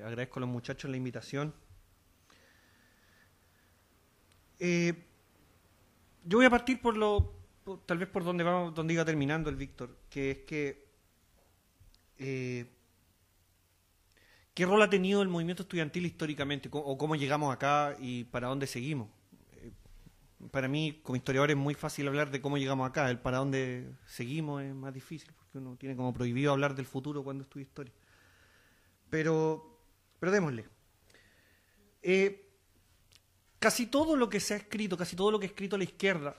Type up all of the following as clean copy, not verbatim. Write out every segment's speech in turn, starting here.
Agradezco a los muchachos la invitación. Yo voy a partir tal vez por donde iba terminando el Víctor, que es que ¿qué rol ha tenido el movimiento estudiantil históricamente? ¿O cómo llegamos acá y para dónde seguimos? Para mí, como historiador, es muy fácil hablar de cómo llegamos acá. El para dónde seguimos es más difícil, porque uno tiene como prohibido hablar del futuro cuando estudia historia. Pero démosle. Casi todo lo que se ha escrito, casi todo lo que ha escrito la izquierda,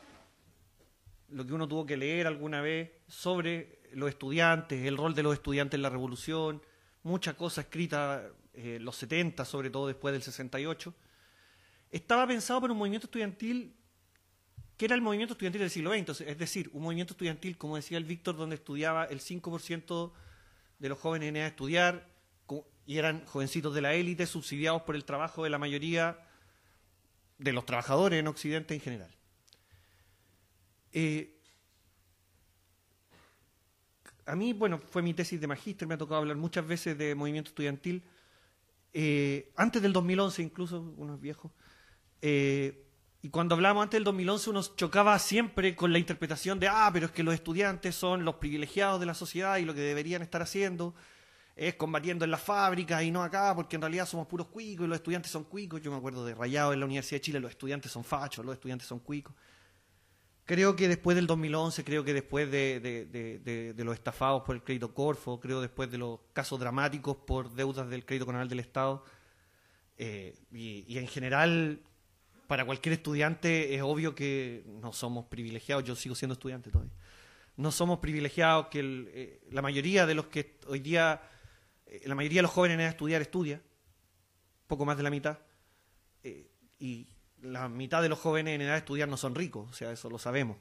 lo que uno tuvo que leer alguna vez sobre los estudiantes, el rol de los estudiantes en la revolución, mucha cosa escrita en los 70, sobre todo después del 68, estaba pensado por un movimiento estudiantil que era el movimiento estudiantil del siglo XX, es decir, un movimiento estudiantil, como decía el Víctor, donde estudiaba el 5% de los jóvenes en edad de estudiar, y eran jovencitos de la élite, subsidiados por el trabajo de la mayoría de los trabajadores en Occidente en general. A mí, bueno, fue mi tesis de magíster, me ha tocado hablar muchas veces de movimiento estudiantil, antes del 2011 incluso, unos viejos, y cuando hablábamos antes del 2011 uno chocaba siempre con la interpretación de, pero es que los estudiantes son los privilegiados de la sociedad y lo que deberían estar haciendo es combatiendo en las fábricas y no acá, porque en realidad somos puros cuicos y los estudiantes son cuicos. Yo me acuerdo de rayado en la Universidad de Chile, los estudiantes son fachos, los estudiantes son cuicos. Creo que después del 2011, creo que después de los estafados por el crédito Corfo, creo después de los casos dramáticos por deudas del crédito canal del Estado, y en general, para cualquier estudiante es obvio que no somos privilegiados. Yo sigo siendo estudiante todavía. No somos privilegiados, que la mayoría de los que hoy día, la mayoría de los jóvenes en edad de estudia, poco más de la mitad, y la mitad de los jóvenes en edad de estudiar no son ricos, o sea, eso lo sabemos.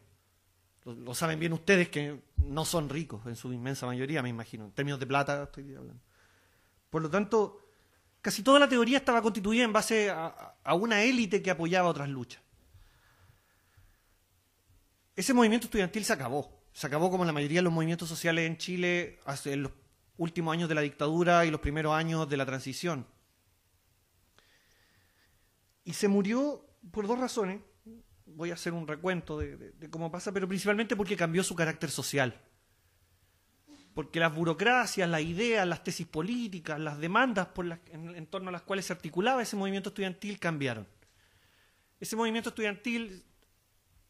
Lo saben bien ustedes que no son ricos, en su inmensa mayoría, me imagino. En términos de plata estoy hablando. Por lo tanto, casi toda la teoría estaba constituida en base a una élite que apoyaba otras luchas. Ese movimiento estudiantil se acabó. Se acabó como la mayoría de los movimientos sociales en Chile en los últimos años de la dictadura y los primeros años de la transición. Y se murió por dos razones. Voy a hacer un recuento de cómo pasa, pero principalmente porque cambió su carácter social. Porque las burocracias, las ideas, las tesis políticas, las demandas en torno a las cuales se articulaba ese movimiento estudiantil cambiaron. Ese movimiento estudiantil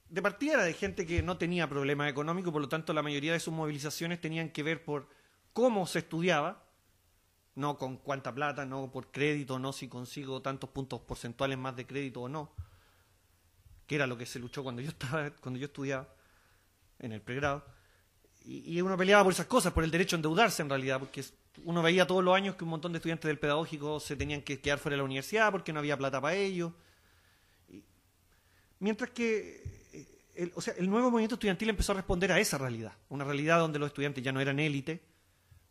de partida era de gente que no tenía problemas económicos, por lo tanto la mayoría de sus movilizaciones tenían que ver por cómo se estudiaba, no con cuánta plata, no por crédito, no si consigo tantos puntos porcentuales más de crédito o no, que era lo que se luchó cuando yo estudiaba en el pregrado. Y uno peleaba por esas cosas, por el derecho a endeudarse en realidad, porque uno veía todos los años que un montón de estudiantes del pedagógico se tenían que quedar fuera de la universidad porque no había plata para ellos. Mientras que el nuevo movimiento estudiantil empezó a responder a esa realidad, una realidad donde los estudiantes ya no eran élite,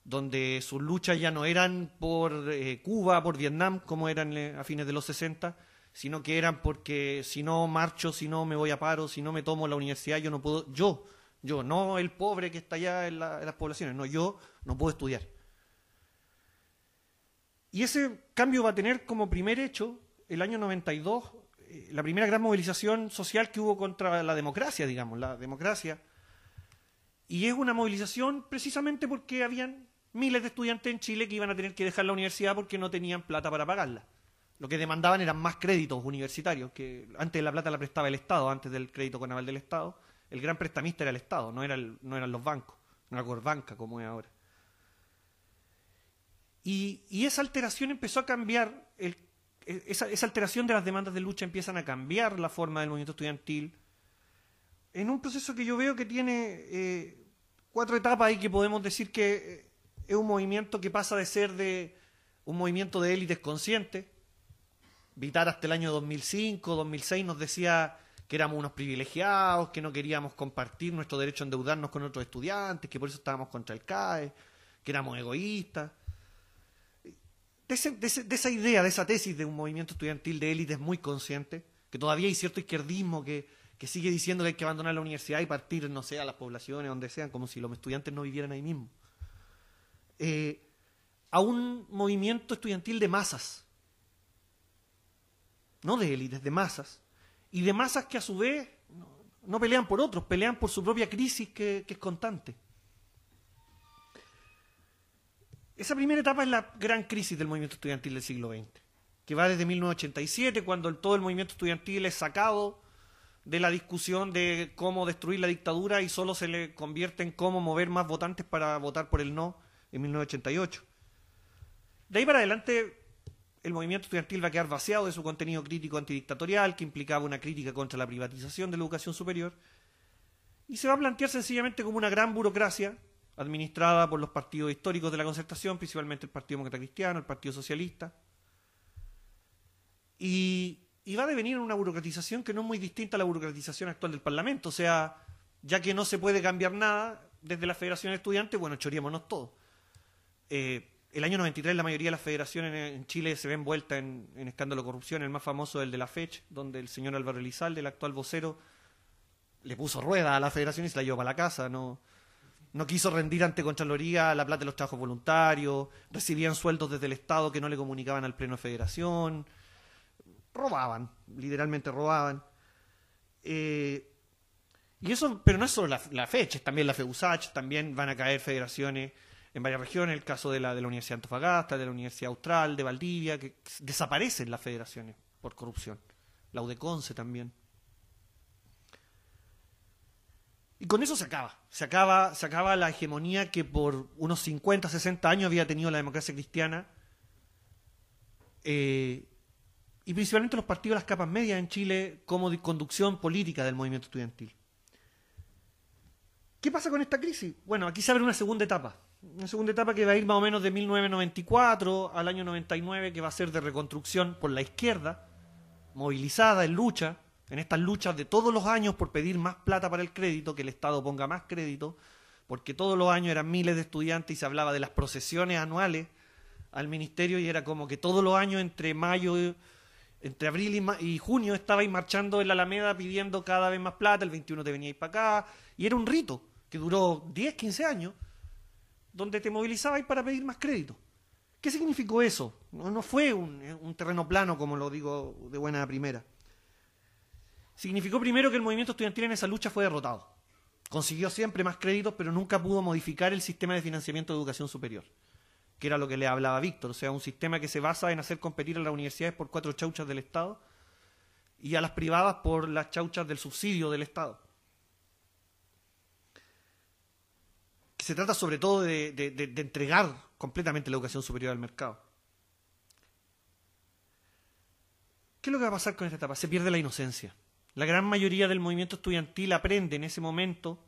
donde sus luchas ya no eran por Cuba, por Vietnam, como eran a fines de los 60, sino que eran porque si no marcho, si no me voy a paro, si no me tomo la universidad, yo no puedo, yo, no el pobre que está allá en las poblaciones, no, yo no puedo estudiar. Y ese cambio va a tener como primer hecho el año 92, la primera gran movilización social que hubo contra la democracia, digamos, la democracia. Y es una movilización precisamente porque habían miles de estudiantes en Chile que iban a tener que dejar la universidad porque no tenían plata para pagarla. Lo que demandaban eran más créditos universitarios, que antes la plata la prestaba el Estado, antes del crédito con aval del Estado. El gran prestamista era el Estado, no eran los bancos, no era Corbanca como es ahora. Y esa alteración empezó a cambiar, esa alteración de las demandas de lucha empiezan a cambiar la forma del movimiento estudiantil en un proceso que yo veo que tiene 4 etapas y que podemos decir que es un movimiento que pasa de ser de un movimiento de élites conscientes. Vitar hasta el año 2005, 2006 nos decía que éramos unos privilegiados, que no queríamos compartir nuestro derecho a endeudarnos con otros estudiantes, que por eso estábamos contra el CAE, que éramos egoístas. De esa idea, de esa tesis de un movimiento estudiantil de élites muy consciente, que todavía hay cierto izquierdismo que sigue diciendo que hay que abandonar la universidad y partir, no sé, a las poblaciones, donde sean, como si los estudiantes no vivieran ahí mismo. a un movimiento estudiantil de masas, no de élites, de masas, y de masas que a su vez no pelean por otros, pelean por su propia crisis que es constante. Esa primera etapa es la gran crisis del movimiento estudiantil del siglo XX, que va desde 1987, cuando todo el movimiento estudiantil es sacado de la discusión de cómo destruir la dictadura y solo se le convierte en cómo mover más votantes para votar por el no en 1988. De ahí para adelante, el movimiento estudiantil va a quedar vaciado de su contenido crítico antidictatorial, que implicaba una crítica contra la privatización de la educación superior, y se va a plantear sencillamente como una gran burocracia administrada por los partidos históricos de la Concertación, principalmente el Partido Demócrata Cristiano, el Partido Socialista, y va a devenir una burocratización que no es muy distinta a la burocratización actual del Parlamento. O sea, ya que no se puede cambiar nada desde la Federación de Estudiantes, bueno, choreémonos todo. El año 93 la mayoría de las federaciones en Chile se ve envuelta en escándalo de corrupción, el más famoso el de la FECH, donde el señor Álvaro Elizalde, el actual vocero, le puso rueda a la federación y se la llevó para la casa. No quiso rendir ante Contraloría la plata de los trabajos voluntarios, recibían sueldos desde el Estado que no le comunicaban al Pleno de Federación, robaban, literalmente robaban. Y eso, pero no es solo la FECH, es también la FEUSACH, también van a caer federaciones en varias regiones, el caso de la Universidad de Antofagasta, de la Universidad Austral, de Valdivia, que desaparecen las federaciones por corrupción. La UDECONCE también. Y con eso se acaba la hegemonía que por unos 50, 60 años había tenido la democracia cristiana, y principalmente los partidos de las capas medias en Chile como conducción política del movimiento estudiantil. ¿Qué pasa con esta crisis? Bueno, aquí se abre una segunda etapa que va a ir más o menos de 1994 al año 99, que va a ser de reconstrucción por la izquierda, movilizada en lucha, en estas luchas de todos los años por pedir más plata para el crédito, que el Estado ponga más crédito, porque todos los años eran miles de estudiantes y se hablaba de las procesiones anuales al ministerio y era como que todos los años entre abril y junio estabais marchando en la Alameda pidiendo cada vez más plata, el 21 te veníais para acá, y era un rito que duró 10, 15 años, donde te movilizabais para pedir más crédito. ¿Qué significó eso? No fue un terreno plano, como lo digo de buena primera. Significó primero que el movimiento estudiantil en esa lucha fue derrotado. Consiguió siempre más créditos, pero nunca pudo modificar el sistema de financiamiento de educación superior, que era lo que le hablaba Víctor, o sea, un sistema que se basa en hacer competir a las universidades por 4 chauchas del Estado y a las privadas por las chauchas del subsidio del Estado. Que se trata sobre todo de entregar completamente la educación superior al mercado. ¿Qué es lo que va a pasar con esta etapa? Se pierde la inocencia. La gran mayoría del movimiento estudiantil aprende en ese momento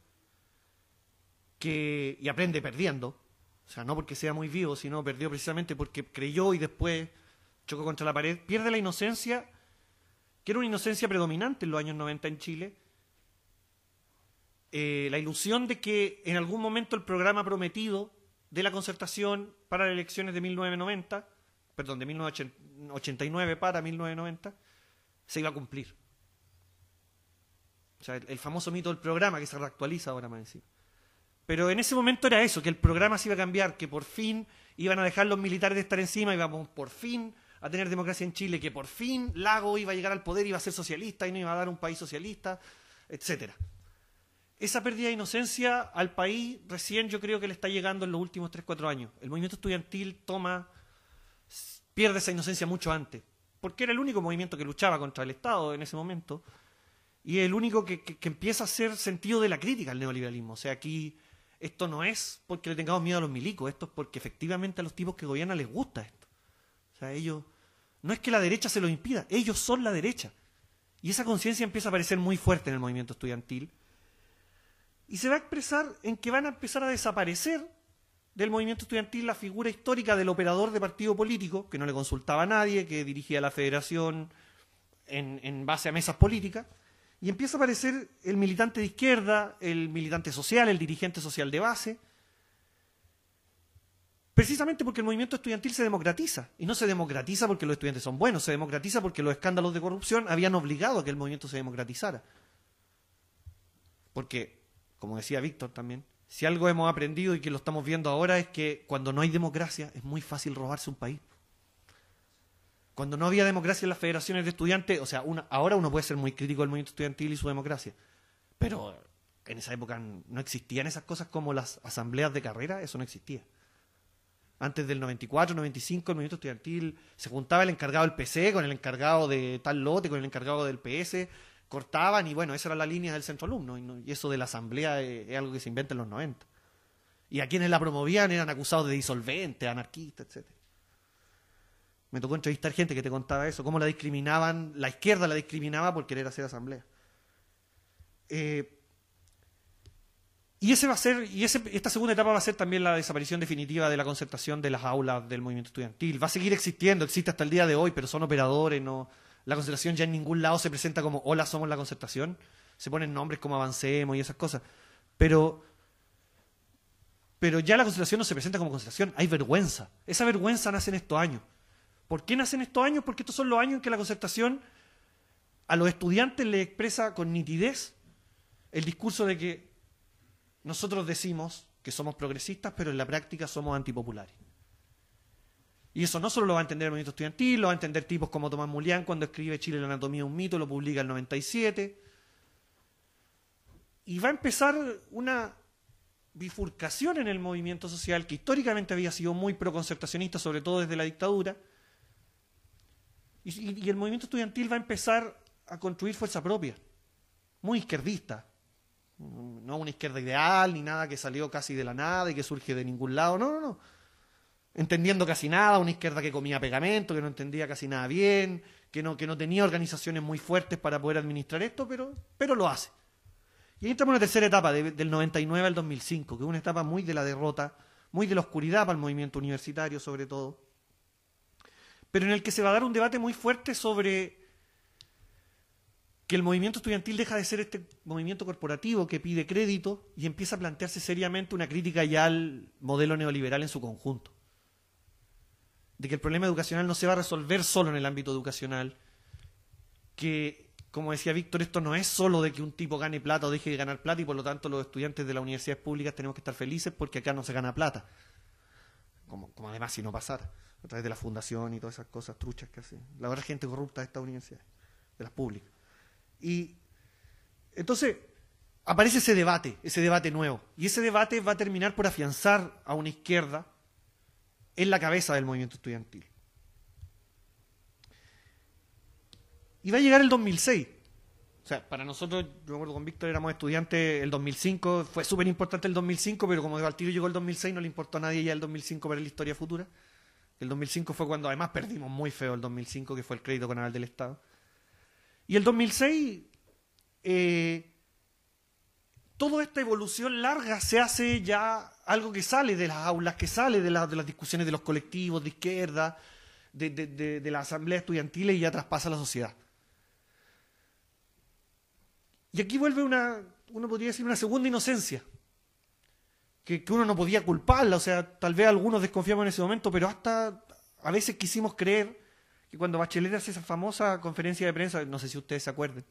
y aprende perdiendo. O sea, no porque sea muy vivo, sino perdió precisamente porque creyó y después chocó contra la pared. Pierde la inocencia, que era una inocencia predominante en los años 90 en Chile. La ilusión de que en algún momento el programa prometido de la Concertación para las elecciones de 1990, perdón, de 1989 para 1990, se iba a cumplir. O sea, el famoso mito del programa que se reactualiza ahora más encima. Pero en ese momento era eso, que el programa se iba a cambiar, que por fin iban a dejar los militares de estar encima, íbamos por fin a tener democracia en Chile, que por fin Lago iba a llegar al poder, iba a ser socialista y no iba a dar un país socialista, etcétera. Esa pérdida de inocencia al país recién yo creo que le está llegando en los últimos 3-4 años. El movimiento estudiantil pierde esa inocencia mucho antes, porque era el único movimiento que luchaba contra el Estado en ese momento, y el único que empieza a hacer sentido de la crítica al neoliberalismo. O sea, aquí esto no es porque le tengamos miedo a los milicos, esto es porque efectivamente a los tipos que gobiernan les gusta esto. O sea, ellos, no es que la derecha se lo impida, ellos son la derecha. Y esa conciencia empieza a aparecer muy fuerte en el movimiento estudiantil. Y se va a expresar en que van a empezar a desaparecer del movimiento estudiantil la figura histórica del operador de partido político, que no le consultaba a nadie, que dirigía la federación en base a mesas políticas, y empieza a aparecer el militante de izquierda, el militante social, el dirigente social de base, precisamente porque el movimiento estudiantil se democratiza, y no se democratiza porque los estudiantes son buenos, se democratiza porque los escándalos de corrupción habían obligado a que el movimiento se democratizara. Porque, como decía Víctor también, Si algo hemos aprendido y que lo estamos viendo ahora es que cuando no hay democracia es muy fácil robarse un país. Cuando no había democracia en las federaciones de estudiantes, o sea, ahora uno puede ser muy crítico del movimiento estudiantil y su democracia, pero en esa época no existían esas cosas como las asambleas de carrera, eso no existía. Antes del 94, 95, el movimiento estudiantil se juntaba el encargado del PC con el encargado de tal lote, con el encargado del PS, cortaban y bueno, esa era la línea del centro alumno. Y eso de la asamblea es algo que se inventa en los 90. Y a quienes la promovían eran acusados de disolventes, anarquistas, etcétera. Me tocó entrevistar gente que te contaba eso, cómo la discriminaban, la izquierda la discriminaba por querer hacer asamblea. Esta segunda etapa va a ser también la desaparición definitiva de la concertación de las aulas del movimiento estudiantil. Va a seguir existiendo, existe hasta el día de hoy, pero son operadores, no. La concertación ya en ningún lado se presenta como hola, somos la concertación. Se ponen nombres como Avancemos y esas cosas. Pero ya la concertación no se presenta como concertación, hay vergüenza. Esa vergüenza nace en estos años. ¿Por qué nace en estos años? Porque estos son los años en que la concertación a los estudiantes le expresa con nitidez el discurso de que nosotros decimos que somos progresistas, pero en la práctica somos antipopulares. Y eso no solo lo va a entender el movimiento estudiantil, lo va a entender tipos como Tomás Mulián cuando escribe Chile, la anatomía de un mito, lo publica en el 97. Y va a empezar una bifurcación en el movimiento social que históricamente había sido muy proconcertacionista, sobre todo desde la dictadura. Y el movimiento estudiantil va a empezar a construir fuerza propia, muy izquierdista. No una izquierda ideal, ni nada que salió casi de la nada y que surge de ningún lado, no. Entendiendo casi nada, una izquierda que comía pegamento, que no entendía casi nada bien, que no tenía organizaciones muy fuertes para poder administrar esto, pero lo hace. Y ahí entramos en una tercera etapa, del 99 al 2005, que es una etapa muy de la derrota, muy de la oscuridad para el movimiento universitario sobre todo, pero en el que se va a dar un debate muy fuerte sobre que el movimiento estudiantil deja de ser este movimiento corporativo que pide crédito y empieza a plantearse seriamente una crítica ya al modelo neoliberal en su conjunto. De que el problema educacional no se va a resolver solo en el ámbito educacional, que, como decía Víctor, esto no es solo de que un tipo gane plata o deje de ganar plata y por lo tanto los estudiantes de las universidades públicas tenemos que estar felices porque acá no se gana plata. Como además si no pasara, a través de la fundación y todas esas cosas truchas que hace la verdad gente corrupta de estas universidades, de las públicas. Y entonces aparece ese debate nuevo. Y ese debate va a terminar por afianzar a una izquierda en la cabeza del movimiento estudiantil. Y va a llegar el 2006. O sea, para nosotros, yo me acuerdo con Víctor, éramos estudiantes el 2005, fue súper importante el 2005, pero como al tiro llegó el 2006, no le importó a nadie ya el 2005 para la historia futura. El 2005 fue cuando además perdimos muy feo el 2005, que fue el crédito canal del Estado. Y el 2006, toda esta evolución larga se hace ya algo que sale de las aulas, que sale de las discusiones de los colectivos de izquierda, de las asambleas estudiantiles y ya traspasa a la sociedad. Y aquí vuelve uno podría decir una segunda inocencia, que uno no podía culparla, o sea, tal vez algunos desconfiamos en ese momento, pero hasta a veces quisimos creer que cuando Bachelet hace esa famosa conferencia de prensa, no sé si ustedes se acuerdan,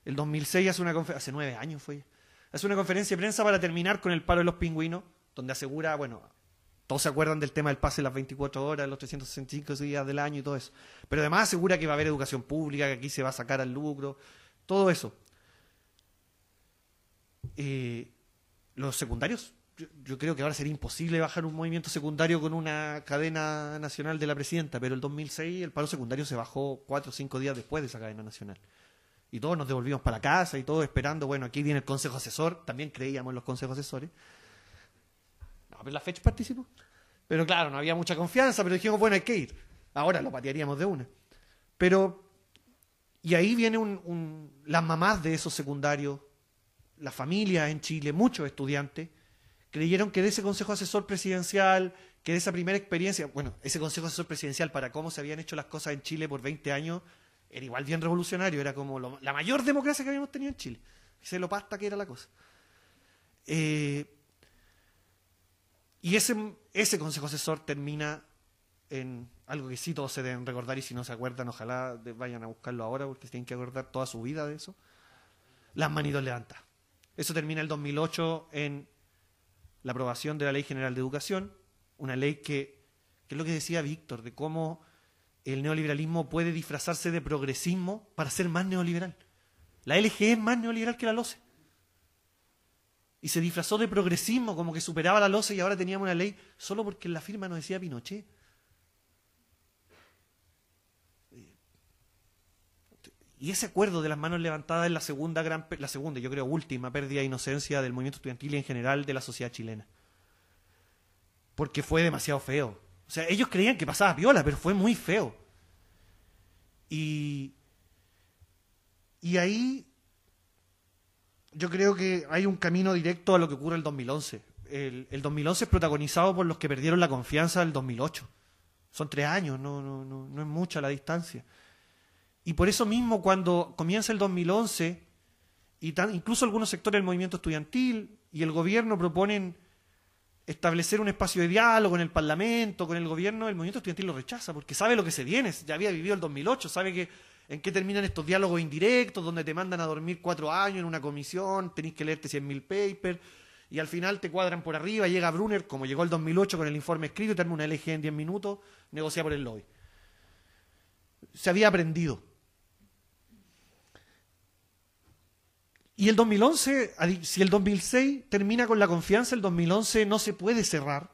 el 2006 hace 9 años fue, hace una conferencia de prensa para terminar con el paro de los pingüinos, donde asegura, bueno, todos se acuerdan del tema del pase de las 24 horas, los 365 días del año y todo eso, pero además asegura que va a haber educación pública, que aquí se va a sacar al lucro, todo eso. Los secundarios, yo creo que ahora sería imposible bajar un movimiento secundario con una cadena nacional de la presidenta, pero el 2006 el paro secundario se bajó 4 o 5 días después de esa cadena nacional. Y todos nos devolvimos para casa y todos esperando, bueno, aquí viene el consejo asesor, también creíamos en los consejos asesores. No, pero la fecha participó. Pero claro, no había mucha confianza, pero dijimos, bueno, hay que ir. Ahora lo patearíamos de una. Y ahí viene las mamás de esos secundarios, las familias en Chile, muchos estudiantes, creyeron que de ese consejo asesor presidencial, que de esa primera experiencia, bueno, ese consejo asesor presidencial para cómo se habían hecho las cosas en Chile por 20 años, era igual bien revolucionario, era como la mayor democracia que habíamos tenido en Chile. Ese lo pasta que era la cosa. Y ese consejo asesor termina en algo que sí todos se deben recordar y si no se acuerdan, ojalá vayan a buscarlo ahora porque tienen que acordar toda su vida de eso. Las manitos levantadas. Eso termina el 2008 en la aprobación de la Ley General de Educación, una ley que es lo que decía Víctor, de cómo el neoliberalismo puede disfrazarse de progresismo para ser más neoliberal. La LG es más neoliberal que la LOCE. Y se disfrazó de progresismo, como que superaba la LOCE y ahora teníamos una ley solo porque en la firma nos decía Pinochet. Y ese acuerdo de las manos levantadas es la segunda, yo creo, última pérdida de inocencia del movimiento estudiantil y en general de la sociedad chilena. Porque fue demasiado feo. O sea, ellos creían que pasaba piola, pero fue muy feo. Y ahí yo creo que hay un camino directo a lo que ocurre el 2011. El 2011 es protagonizado por los que perdieron la confianza del 2008. Son 3 años, no es mucha la distancia. Y por eso mismo, cuando comienza el 2011, incluso algunos sectores del movimiento estudiantil y el gobierno proponen establecer un espacio de diálogo en el Parlamento, con el gobierno, el movimiento estudiantil lo rechaza, porque sabe lo que se viene, ya había vivido el 2008, sabe en qué terminan estos diálogos indirectos, donde te mandan a dormir 4 años en una comisión, tenés que leerte 100.000 papers, y al final te cuadran por arriba, llega Brunner, como llegó el 2008 con el informe escrito, y te arma una LG en 10 minutos, negocia por el lobby. Se había aprendido. Y el 2011, si el 2006 termina con la confianza, el 2011 no se puede cerrar.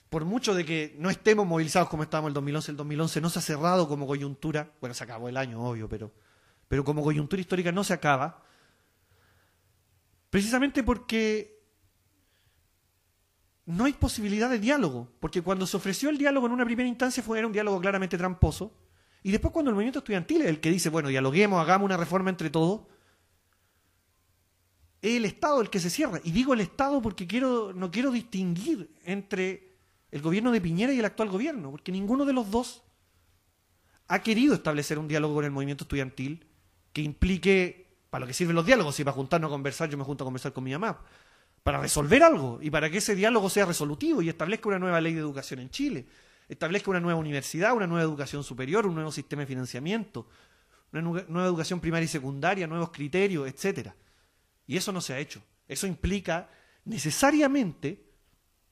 Por mucho de que no estemos movilizados como estábamos el 2011 no se ha cerrado como coyuntura. Bueno, se acabó el año, obvio, pero como coyuntura histórica no se acaba. Precisamente porque no hay posibilidad de diálogo. Porque cuando se ofreció el diálogo en una primera instancia era un diálogo claramente tramposo. Y después cuando el movimiento estudiantil es el que dice, bueno, dialoguemos, hagamos una reforma entre todos, es el Estado el que se cierra. Y digo el Estado porque no quiero distinguir entre el gobierno de Piñera y el actual gobierno, porque ninguno de los dos ha querido establecer un diálogo con el movimiento estudiantil que implique, para lo que sirven los diálogos, si para juntarnos a conversar, yo me junto a conversar con mi mamá, para resolver algo y para que ese diálogo sea resolutivo y establezca una nueva ley de educación en Chile, establezca una nueva universidad, una nueva educación superior, un nuevo sistema de financiamiento, una nueva educación primaria y secundaria, nuevos criterios, etcétera. Y eso no se ha hecho. Eso implica necesariamente,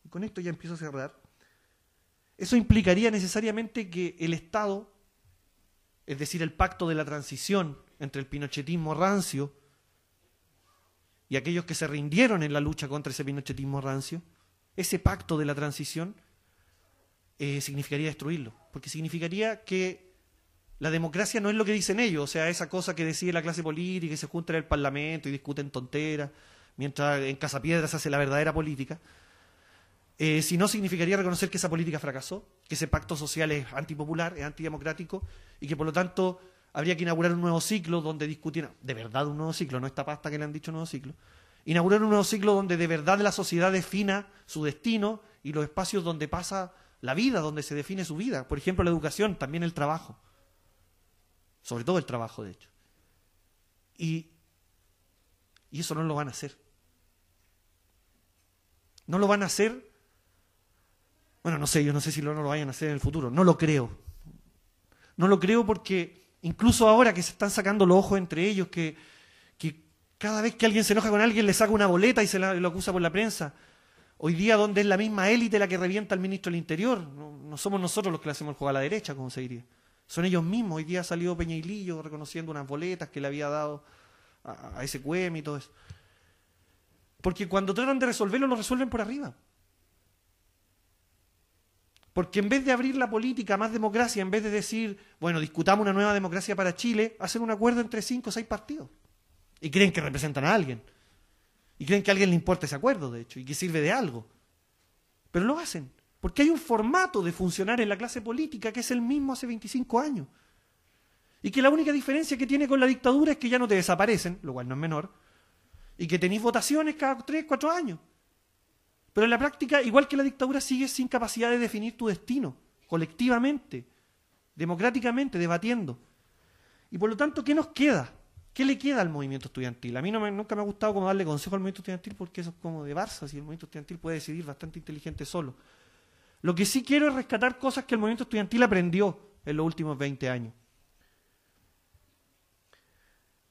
y con esto ya empiezo a cerrar, eso implicaría necesariamente que el Estado, es decir, el pacto de la transición entre el pinochetismo rancio y aquellos que se rindieron en la lucha contra ese pinochetismo rancio, ese pacto de la transición significaría destruirlo. Porque significaría que la democracia no es lo que dicen ellos, o sea, esa cosa que decide la clase política y se junta en el Parlamento y discuten tonteras, mientras en Casapiedra se hace la verdadera política, sino significaría reconocer que esa política fracasó, que ese pacto social es antipopular, es antidemocrático, y que por lo tanto habría que inaugurar un nuevo ciclo donde discutieran, de verdad un nuevo ciclo, no esta pasta que le han dicho nuevo ciclo, inaugurar un nuevo ciclo donde de verdad la sociedad defina su destino y los espacios donde pasa la vida, donde se define su vida, por ejemplo la educación, también el trabajo. Sobre todo el trabajo, de hecho. Y eso no lo van a hacer. No lo van a hacer. Bueno, no sé, yo no sé si no lo vayan a hacer en el futuro. No lo creo. No lo creo porque incluso ahora que se están sacando los ojos entre ellos, que cada vez que alguien se enoja con alguien le saca una boleta y lo acusa por la prensa. Hoy día donde es la misma élite la que revienta al ministro del Interior. No somos nosotros los que le hacemos el juego a la derecha, como se diría. Son ellos mismos. Hoy día ha salido Peña y Lillo reconociendo unas boletas que le había dado a ese CUEM y todo eso. Porque cuando tratan de resolverlo, lo resuelven por arriba. Porque en vez de abrir la política a más democracia, en vez de decir, bueno, discutamos una nueva democracia para Chile, hacen un acuerdo entre 5 o 6 partidos. Y creen que representan a alguien. Y creen que a alguien le importa ese acuerdo, de hecho, y que sirve de algo. Pero lo hacen. Porque hay un formato de funcionar en la clase política que es el mismo hace 25 años. Y que la única diferencia que tiene con la dictadura es que ya no te desaparecen, lo cual no es menor, y que tenéis votaciones cada 3, 4 años. Pero en la práctica, igual que la dictadura, sigues sin capacidad de definir tu destino, colectivamente, democráticamente, debatiendo. Y por lo tanto, ¿qué nos queda? ¿Qué le queda al movimiento estudiantil? A mí nunca me ha gustado como darle consejo al movimiento estudiantil porque eso es como de Barça, si el movimiento estudiantil puede decidir bastante inteligente solo. Lo que sí quiero es rescatar cosas que el movimiento estudiantil aprendió en los últimos 20 años.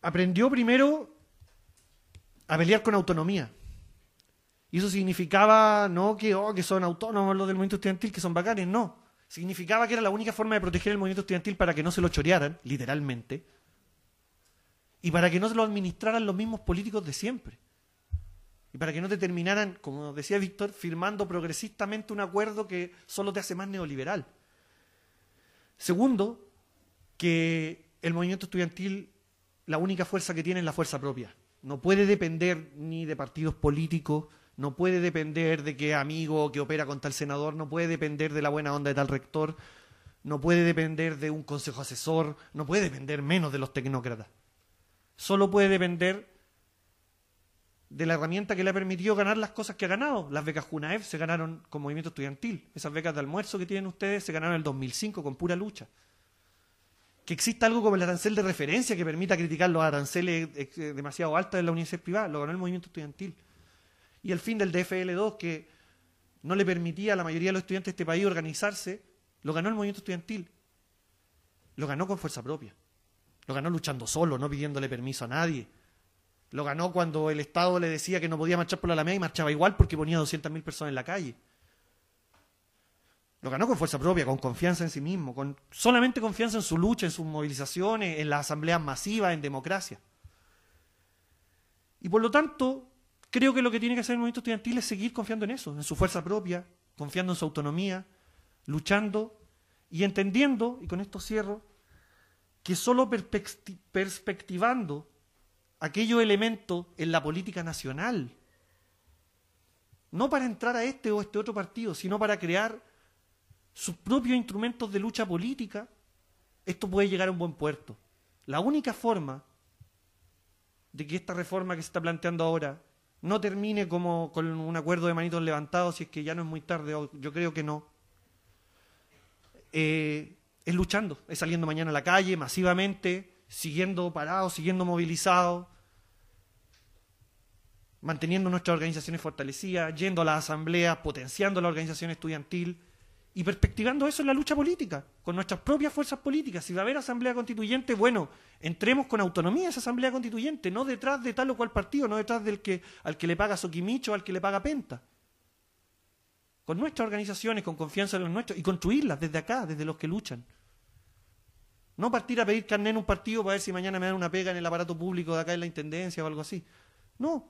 Aprendió primero a pelear con autonomía. Y eso significaba no que son autónomos los del movimiento estudiantil, que son bacanes, no. Significaba que era la única forma de proteger el movimiento estudiantil para que no se lo chorearan, literalmente, y para que no se lo administraran los mismos políticos de siempre. Y para que no te terminaran, como decía Víctor, firmando progresistamente un acuerdo que solo te hace más neoliberal. Segundo, que el movimiento estudiantil, la única fuerza que tiene es la fuerza propia. No puede depender ni de partidos políticos, no puede depender de qué amigo que opera con tal senador, no puede depender de la buena onda de tal rector, no puede depender de un consejo asesor, no puede depender menos de los tecnócratas. Solo puede depender de la herramienta que le ha permitido ganar las cosas que ha ganado. Las becas Junaev se ganaron con movimiento estudiantil. Esas becas de almuerzo que tienen ustedes se ganaron en el 2005 con pura lucha. Que exista algo como el arancel de referencia que permita criticar los aranceles demasiado altos de la universidad privada, lo ganó el movimiento estudiantil. Y el fin del DFL2, que no le permitía a la mayoría de los estudiantes de este país organizarse, lo ganó el movimiento estudiantil. Lo ganó con fuerza propia. Lo ganó luchando solo, no pidiéndole permiso a nadie. Lo ganó cuando el Estado le decía que no podía marchar por la Alameda y marchaba igual porque ponía 200.000 personas en la calle. Lo ganó con fuerza propia, con confianza en sí mismo, con solamente confianza en su lucha, en sus movilizaciones, en las asambleas masivas, en democracia. Y por lo tanto, creo que lo que tiene que hacer el movimiento estudiantil es seguir confiando en eso, en su fuerza propia, confiando en su autonomía, luchando y entendiendo, y con esto cierro, que solo perspectivando aquellos elementos en la política nacional, no para entrar a este o este otro partido, sino para crear sus propios instrumentos de lucha política, esto puede llegar a un buen puerto. La única forma de que esta reforma que se está planteando ahora no termine como con un acuerdo de manitos levantados, si es que ya no es muy tarde, yo creo que no, es luchando, es saliendo mañana a la calle masivamente, siguiendo parados, siguiendo movilizados, manteniendo nuestras organizaciones fortalecidas, yendo a las asambleas, potenciando la organización estudiantil y perspectivando eso en la lucha política, con nuestras propias fuerzas políticas. Si va a haber asamblea constituyente, bueno, entremos con autonomía a esa asamblea constituyente, no detrás de tal o cual partido, no detrás del al que le paga Soquimicho o al que le paga Penta. Con nuestras organizaciones, con confianza en los nuestros, y construirlas desde acá, desde los que luchan. No partir a pedir carné en un partido para ver si mañana me dan una pega en el aparato público de acá en la Intendencia o algo así. No.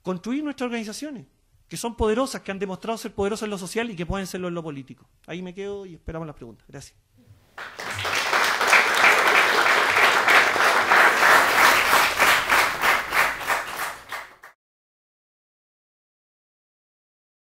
Construir nuestras organizaciones, que son poderosas, que han demostrado ser poderosas en lo social y que pueden serlo en lo político. Ahí me quedo y esperamos las preguntas. Gracias.